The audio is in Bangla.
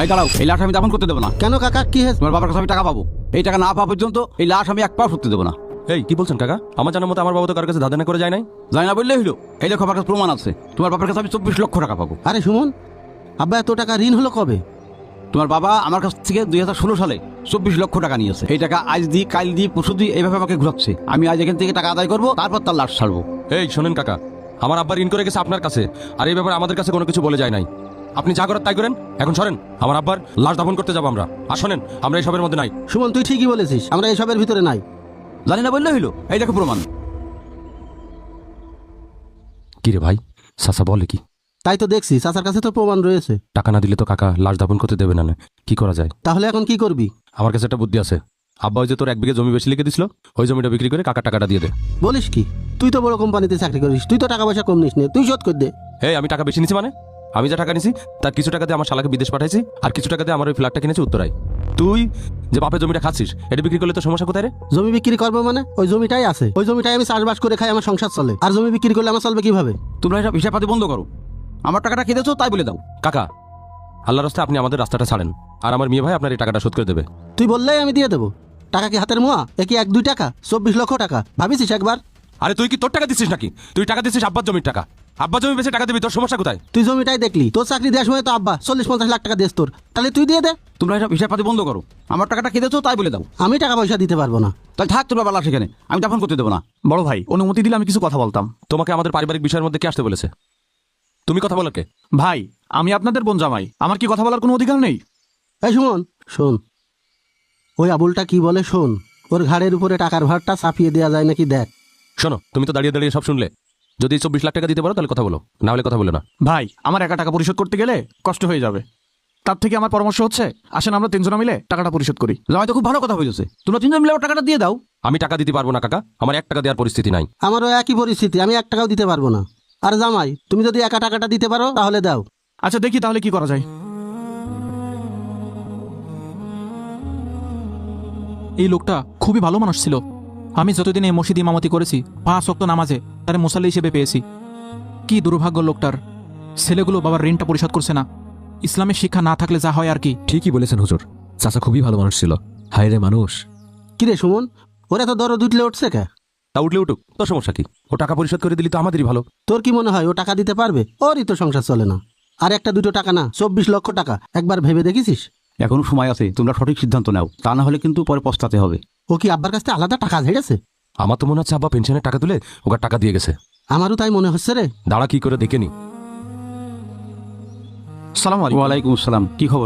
এই দাঁড়াও, এই লাশ আমি দাফন করতে দেবো না। কেন কাকা, কি হয়েছে? তোমার বাবার কাছে আমি টাকা পাবো, এই টাকা না পাওয়া পর্যন্ত এই লাশ আমি এক পাও সত্যি দেবো না। এই কি বলছেন কাকা? আমার জানার মতো আমার বাবা তো কার কাছে ধাঁধা করে যায় নাই। জানি না বললেই হইলো। এই দেখো আমার কাছে প্রমাণ আছে, তোমার বাবার কাছে আমি 24 লক্ষ টাকা পাবো। আরে সুমন, আব্বা এত টাকা ঋণ হলো কবে? তোমার বাবা আমার কাছ থেকে 2016 সালে 24 লক্ষ টাকা নিয়েছে। এই টাকা আজ দিই, কাল দিই, পরশু দিই, এইভাবে আমাকে ঘুরাচ্ছে। আমি আজ এখান থেকে টাকা আদায় করবো, তারপর তার লাশ ছাড়বো। এই শোনেন কাকা, আমার আব্বা ঋণ করে গেছে আপনার কাছে, আর এই ব্যাপারে আমাদের কাছে কোনো কিছু বলে যায় নাই। আপনি যা করার তাই করেন, এখন সরেন। আমার আব্বার লাশ দাফন করতে যাবো আমরা। আর শোনেন, আমরা এইসবের মধ্যে নাই। সুমন, তুই ঠিকই বলেছিস, আমরা এসবের ভিতরে নাই। জানি না বললেই হইলো। এই দেখো প্রমাণ। কি রে ভাই, চাচা বলে কি? তাই তো দেখছি, চাচার কাছে তো প্রমাণ রয়েছে। টাকা না দিলে তো কাকা লাশ দাফন করতে দেবে না। কি করা যায়? তাহলে এখন কি করবি? আমার কাছে একটা বুদ্ধি আছে। আব্বা ওই যে তোর 1 বিঘে জমি বেশি লিখে দিছিল, ওই জমিটা বিক্রি করে কাকা টাকাটা দিয়ে দে। বলিস কি? তুই তো বড় কোম্পানিতে চাকরি করিস, তুই তো টাকা পয়সা কম নিস নে, তুই শোধ করে দে। এই আমি টাকা বেশি নিছি মানে? আমি যা টাকা নিছি তার কিছু টাকা দিয়ে আমার শালাকে বিদেশ পাঠাইছি, আর কিছু টাকা দিয়ে আমার ওই ফ্ল্যাটটা কিনেছি উত্তরায়। তুই যে বাপের জমিটা খাচ্ছিস, এটা বিক্রি করলে তো সমস্যা কোথায় রে? জমি বিক্রি করবো মানে? ওই জমিটাই আছে, ওই জমিটাই আমি চাষবাস করে খাই, আমার সংসার চলে। আর জমি বিক্রি করলে আমার চলবে কিভাবে? তোমরা এসব হিসাব পাতি বন্ধ করো। আমার টাকাটা খেতেছো তাই বলে দাও। কাকা, আল্লাহর রাস্তায় আপনি আমাদের রাস্তাটা ছাড়েন, আর আমার মেয়ে ভাই আপনার এই টাকাটা শোধ করে দেবে। তুই বললেই আমি দিয়ে দেবো। টাকা কি হাতের মোয়া? এ কি 1-2 টাকা? 24 লক্ষ টাকা, ভাবিছিস একবার? আরে তুই কি তোর টাকা দিচ্ছিস নাকি? তুই টাকা দিচ্ছিস আব্বার জমির টাকা। আব্বার জমি বেশি টাকা দিবি, তোর সমস্যা কোথায়? তুই জমিটাই দেখলি, তোর চাকরি দেওয়ার সময় তো আব্বা 40-50 লাখ টাকা দিস তোর, তাহলে তুই দিয়ে দে। তোমরা এসব হিসাব পাতি বন্ধ করো। আমার টাকাটা খেতেছো তাই বলে দাও। আমি টাকা পয়সা দিতে পারবো না। তাই থাক তোমার বাবার লাশ এখানে, আমি দাফন করতে দেবো না। বড় ভাই, অনুমতি দিলে আমি কিছু কথা বলতাম। তোমাকে আমাদের পারিবারিক বিষয়ের মধ্যে কে আসতে বলেছে? তুমি কথা বলার কে? ভাই, আমি আপনাদের বোন জামাই, আমার কি কথা বলার কোনো অধিকার নেই? এই সুমন, শোন, ওই আবুলটা কি বলে শোন। ওর ঘাড়ের উপরে টাকার ভারটা চাপিয়ে দেওয়া যায় নাকি দেখ। শোনো, তুমি তো দাঁড়িয়ে দাঁড়িয়ে সব শুনলে। যদি 24 লাখ টাকা দিতে পারো তাহলে কথা বলো, না হলে কথা বলো না। ভাই, আমার একা টাকা পরিশোধ করতে গেলে কষ্ট হয়ে যাবে। তার থেকে আমার পরামর্শ হচ্ছে, আসেন আমরা 3 জনে মিলে টাকাটা পরিশোধ করি। জামাই তো খুব ভালো কথা বলেছে, তোমরা 3জন মিলে আমার টাকাটা দিয়ে দাও। আমি টাকা দিতে পারবো না কাকা, আমার 1 টাকা দেওয়ার পরিস্থিতি নাই। আমারও একই পরিস্থিতি, আমি 1 টাকাও দিতে পারবো না। আর জামাই, তুমি যদি একা টাকাটা দিতে পারো তাহলে দাও। আচ্ছা, দেখি তাহলে কি করা যায়। এই লোকটা খুবই ভালো মানুষ ছিল। আমি যতদিন এই মসজিদ ইমামতি করেছি 5 ওয়াক্ত নামাজে তারে মুসাল্লি হিসেবে পেয়েছি। কি দুর্ভাগ্য লোকটার, ছেলেগুলো বাবার ঋণটা পরিশোধ করছে না। ইসলামের শিক্ষা না থাকলে যা হয় আর কি। ঠিকই বলেছেন হুজুর, চাচা খুবই ভালো মানুষ ছিল। হায় রে মানুষ। কিরে সুমন, ওরা তো দরদ উঠলে উঠছে কে? তা উঠলে উঠুক, তোর সমস্যা কি? ও টাকা পরিশোধ করে দিলি তো আমাদেরই ভালো। তোর কি মনে হয় ও টাকা দিতে পারবে? ওরই তো সংসার চলে না। আর 1-2 টাকা না, 24 লক্ষ টাকা, একবার ভেবে দেখেছিস? এখনো সময় আছে, তোমরা সঠিক সিদ্ধান্ত নাও, তা না হলে কিন্তু পরে পস্তাতে হবে। ও কি আব্বার কাছ থেকে আলাদা টাকা ঝেড়েছে? আমার তো মনে হচ্ছে আব্বা পেনশনের টাকা তুলে ওকে টাকা দিয়ে গেছে। আমারও তাই মনে হচ্ছে রে। দাঁড়া, কি করে দেখে নি। সালাম আলাইকুম। ওয়ালাইকুম আসসালাম, কি খবর?